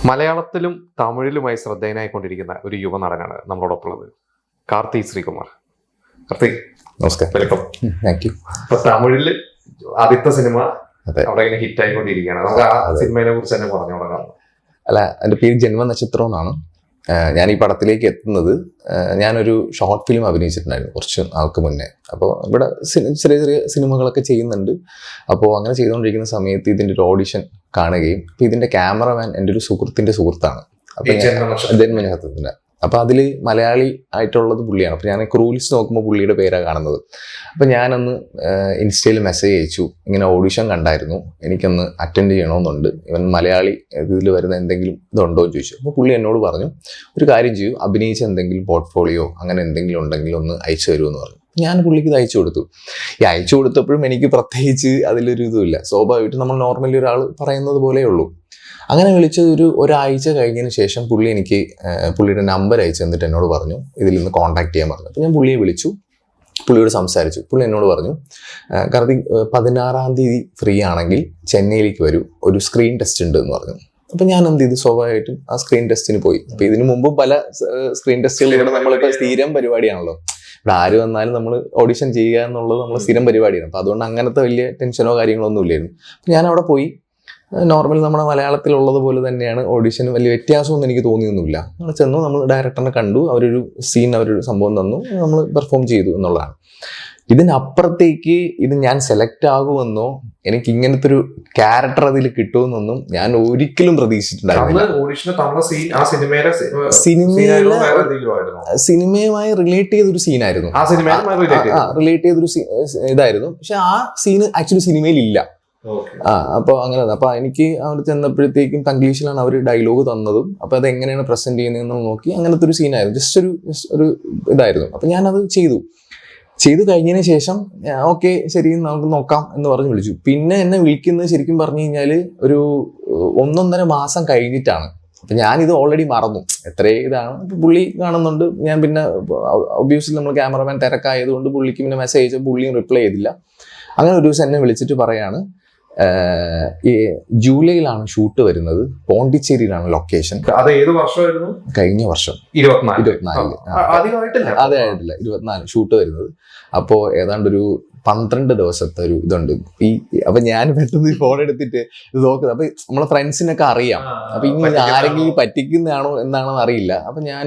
മലയാളത്തിലും തമിഴിലുമായി ശ്രദ്ധേയനായിക്കൊണ്ടിരിക്കുന്ന ഒരു യുവനടനാണ് നമ്മളോടൊപ്പമുള്ളത്, കാർത്തി ശ്രീകുമാർ. കാർത്തി, നമസ്കാരം. വെൽക്കം. Thank you. ഇപ്പൊ തമിഴില് ആദ്യത്തെ സിനിമ അതെ. അവിടെ ഇങ്ങനെ ഹിറ്റ് ആയിക്കൊണ്ടിരിക്കുകയാണ്. നമുക്ക് ആ സിനിമയെ കുറിച്ച് തന്നെ പറഞ്ഞു തുടങ്ങാം. അല്ല, എൻ്റെ പേര് ജന്മനക്ഷത്രം എന്നാണ്. ഞാൻ ഈ പടത്തിലേക്ക് എത്തുന്നത്, ഞാനൊരു ഷോർട്ട് ഫിലിം അഭിനയിച്ചിട്ടുണ്ടായിരുന്നു കുറച്ച് നാൾക്ക് മുന്നേ. അപ്പോൾ ഇവിടെ ചെറിയ ചെറിയ സിനിമകളൊക്കെ ചെയ്യുന്നുണ്ട്. അപ്പോൾ അങ്ങനെ ചെയ്തുകൊണ്ടിരിക്കുന്ന സമയത്ത് ഇതിൻ്റെ ഒരു ഓഡിഷൻ കാണുകയും, അപ്പോൾ ഇതിൻ്റെ ക്യാമറമാൻ എൻ്റെ ഒരു സുഹൃത്തിൻ്റെ സുഹൃത്താണ്. അപ്പോൾ ജന്മനക്ഷത്രത്തിൻ്റെ. അപ്പോൾ അതിൽ മലയാളി ആയിട്ടുള്ളത് പുള്ളിയാണ്. അപ്പോൾ ഞാൻ ക്രൂലിസ്റ്റ് നോക്കുമ്പോൾ പുള്ളിയുടെ പേരാണ് കാണുന്നത്. അപ്പോൾ ഞാനന്ന് ഇൻസ്റ്റയിൽ മെസ്സേജ് അയച്ചു, ഇങ്ങനെ ഓഡിഷൻ കണ്ടായിരുന്നു, എനിക്കൊന്ന് അറ്റൻഡ് ചെയ്യണമെന്നുണ്ട്, ഇവൻ മലയാളി ഇതിൽ വരുന്ന എന്തെങ്കിലും ഇതുണ്ടോ എന്ന് ചോദിച്ചു. അപ്പോൾ പുള്ളി എന്നോട് പറഞ്ഞു, ഒരു കാര്യം ചെയ്യൂ, അഭിനയിച്ച എന്തെങ്കിലും പോർട്ട്ഫോളിയോ അങ്ങനെ എന്തെങ്കിലും ഉണ്ടെങ്കിൽ ഒന്ന് അയച്ചു തരുമെന്ന് പറഞ്ഞു. ഞാൻ പുള്ളിക്ക് ഇത് അയച്ചു കൊടുത്തു. ഈ അയച്ചു കൊടുത്തപ്പോഴും എനിക്ക് പ്രത്യേകിച്ച് അതിലൊരു ഇതുമില്ല. സ്വാഭാവികമായിട്ട് നമ്മൾ നോർമലി ഒരാൾ പറയുന്നത് പോലെയേ ഉള്ളൂ. അങ്ങനെ വിളിച്ചത് ഒരാഴ്ച കഴിഞ്ഞതിന് ശേഷം പുള്ളി എനിക്ക് പുള്ളിയുടെ നമ്പർ അയച്ചു തന്നിട്ട് എന്നോട് പറഞ്ഞു ഇതിൽ നിന്ന് കോൺടാക്ട് ചെയ്യാൻ പറഞ്ഞു. അപ്പോൾ ഞാൻ പുള്ളിയെ വിളിച്ചു, പുള്ളിയോട് സംസാരിച്ചു. പുള്ളി എന്നോട് പറഞ്ഞു, കാർത്തിക് 16-ാം തീയതി ഫ്രീ ആണെങ്കിൽ ചെന്നൈയിലേക്ക് വരൂ, ഒരു സ്ക്രീൻ ടെസ്റ്റ് ഉണ്ട് എന്ന് പറഞ്ഞു. അപ്പം ഞാൻ എന്ത് ചെയ്തു, സ്വാഭാവികമായിട്ടും ആ സ്ക്രീൻ ടെസ്റ്റിന് പോയി. അപ്പോൾ ഇതിനു മുമ്പും പല സ്ക്രീൻ ടെസ്റ്റുകൾ ഇവിടെ നമ്മളിപ്പോൾ സ്ഥിരം പരിപാടിയാണല്ലോ. ഇവിടെ ആര് വന്നാലും നമ്മൾ ഓഡിഷൻ ചെയ്യുക എന്നുള്ളത് നമ്മൾ സ്ഥിരം പരിപാടിയാണ്. അപ്പോൾ അതുകൊണ്ട് അങ്ങനത്തെ വലിയ ടെൻഷനോ കാര്യങ്ങളോ ഒന്നും ഇല്ലായിരുന്നു. അപ്പം ഞാൻ അവിടെ പോയി. നോർമൽ നമ്മുടെ മലയാളത്തിലുള്ളത് പോലെ തന്നെയാണ് ഓഡിഷൻ, വലിയ വ്യത്യാസമൊന്നും എനിക്ക് തോന്നിയൊന്നുമില്ല. നമ്മൾ ചെന്നു, നമ്മൾ ഡയറക്ടറിനെ കണ്ടു, അവരൊരു സംഭവം തന്നു, നമ്മൾ പെർഫോം ചെയ്തു എന്നുള്ളതാണ്. ഇതിനപ്പുറത്തേക്ക് ഇത് ഞാൻ സെലക്ട് ആകുമെന്നോ എനിക്ക് ഇങ്ങനത്തെ ഒരു ക്യാരക്ടർ അതിൽ കിട്ടുമെന്നൊന്നും ഞാൻ ഒരിക്കലും പ്രതീക്ഷിച്ചിട്ടുണ്ടായിരുന്നില്ല. സിനിമയുമായി റിലേറ്റ് ചെയ്തൊരു സീനായിരുന്നു, റിലേറ്റ് ചെയ്തൊരു ഇതായിരുന്നു. പക്ഷെ ആ സീന് ആക്ച്വലി സിനിമയിൽ ഇല്ല. അപ്പോൾ അങ്ങനെ. അപ്പോൾ എനിക്ക് അവിടെ ചെന്നപ്പോഴത്തേക്കും തഗ്ലീഷിലാണ് അവർ ഡയലോഗ് തന്നതും. അപ്പോൾ അത് എങ്ങനെയാണ് പ്രസന്റ് ചെയ്യുന്നതെന്ന് നോക്കി അങ്ങനത്തെ ഒരു സീനായിരുന്നു. ജസ്റ്റ് ഒരു ഇതായിരുന്നു. അപ്പം ഞാനത് ചെയ്തു കഴിഞ്ഞതിന് ശേഷം ഓക്കെ ശരി നമുക്ക് നോക്കാം എന്ന് പറഞ്ഞ് വിളിച്ചു. പിന്നെ എന്നെ വിളിക്കുന്നത് ശരിക്കും പറഞ്ഞു കഴിഞ്ഞാൽ ഒരു 1.5 മാസം കഴിഞ്ഞിട്ടാണ്. അപ്പം ഞാനിത് ഓൾറെഡി മറന്നു, എത്രയും ഇതാണ്. ഇപ്പം പുള്ളി കാണുന്നുണ്ട്. ഞാൻ പിന്നെ ഒബ്വിയസ്ലി നമ്മൾ ക്യാമറമാൻ തിരക്കായതുകൊണ്ട് പുള്ളിക്ക് പിന്നെ മെസ്സേജ് അയച്ചാൽ പുള്ളിയും റിപ്ലൈ ചെയ്തില്ല. അങ്ങനെ ഒരു ദിവസം എന്നെ വിളിച്ചിട്ട് പറയാണ്, ഈ ജൂലൈയിലാണ് ഷൂട്ട് വരുന്നത്, പോണ്ടിച്ചേരിയിലാണ് ലൊക്കേഷൻ. അത് ഏത് വർഷമായിരുന്നു? കഴിഞ്ഞ വർഷം 24. അതെ, ആയിട്ടില്ല, 24 ഷൂട്ട് വരുന്നത്. അപ്പോൾ ഏതാണ്ട് ഒരു 12 ദിവസത്തെ ഒരു ഇതുണ്ട്. അപ്പൊ ഞാൻ പെട്ടെന്ന് ഫോൺ എടുത്തിട്ട് ഇത് നോക്കുന്നത്. അപ്പൊ നമ്മളെ ഫ്രണ്ട്സിനൊക്കെ അറിയാം. അപ്പൊ ഇനി ആരെങ്കിലും പറ്റിക്കുന്നതാണോ എന്താണെന്ന് അറിയില്ല. അപ്പൊ ഞാൻ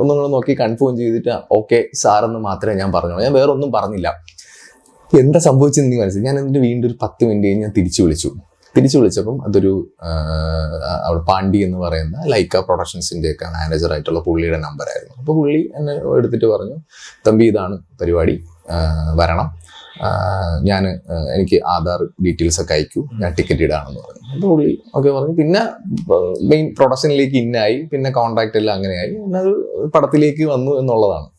ഒന്നും കൂടെ നോക്കി കൺഫേം ചെയ്തിട്ട് ഓക്കെ സാറെന്ന് മാത്രമേ ഞാൻ പറഞ്ഞോളൂ. ഞാൻ വേറെ ഒന്നും പറഞ്ഞില്ല. എന്താ സംഭവിച്ചെന്ന് മനസ്സിലായി. ഞാൻ എന്നിട്ട് വീണ്ടും ഒരു 10 മിനിറ്റ് കഴിഞ്ഞ് ഞാൻ തിരിച്ചു വിളിച്ചപ്പം അതൊരു അവിടെ പാണ്ഡി എന്ന് പറയുന്ന ലൈക്ക പ്രൊഡക്ഷൻസിൻ്റെ ഒക്കെ മാനേജറായിട്ടുള്ള പുള്ളിയുടെ നമ്പറായിരുന്നു. അപ്പോൾ പുള്ളി എന്നെ എടുത്തിട്ട് പറഞ്ഞു, തമ്പി ഇതാണ് പരിപാടി, വരണം, എനിക്ക് ആധാർ ഡീറ്റെയിൽസ് ഒക്കെ അയക്കൂ, ഞാൻ ടിക്കറ്റ് ഇടാണെന്ന് പറഞ്ഞു. അപ്പോൾ പുള്ളി ഓക്കെ പറഞ്ഞു. പിന്നെ മെയിൻ പ്രൊഡക്ഷനിലേക്ക് ഇന്നായി, പിന്നെ കോൺട്രാക്റ്റ് എല്ലാം അങ്ങനെയായി, പിന്നെ അത് പടത്തിലേക്ക് വന്നു എന്നുള്ളതാണ്.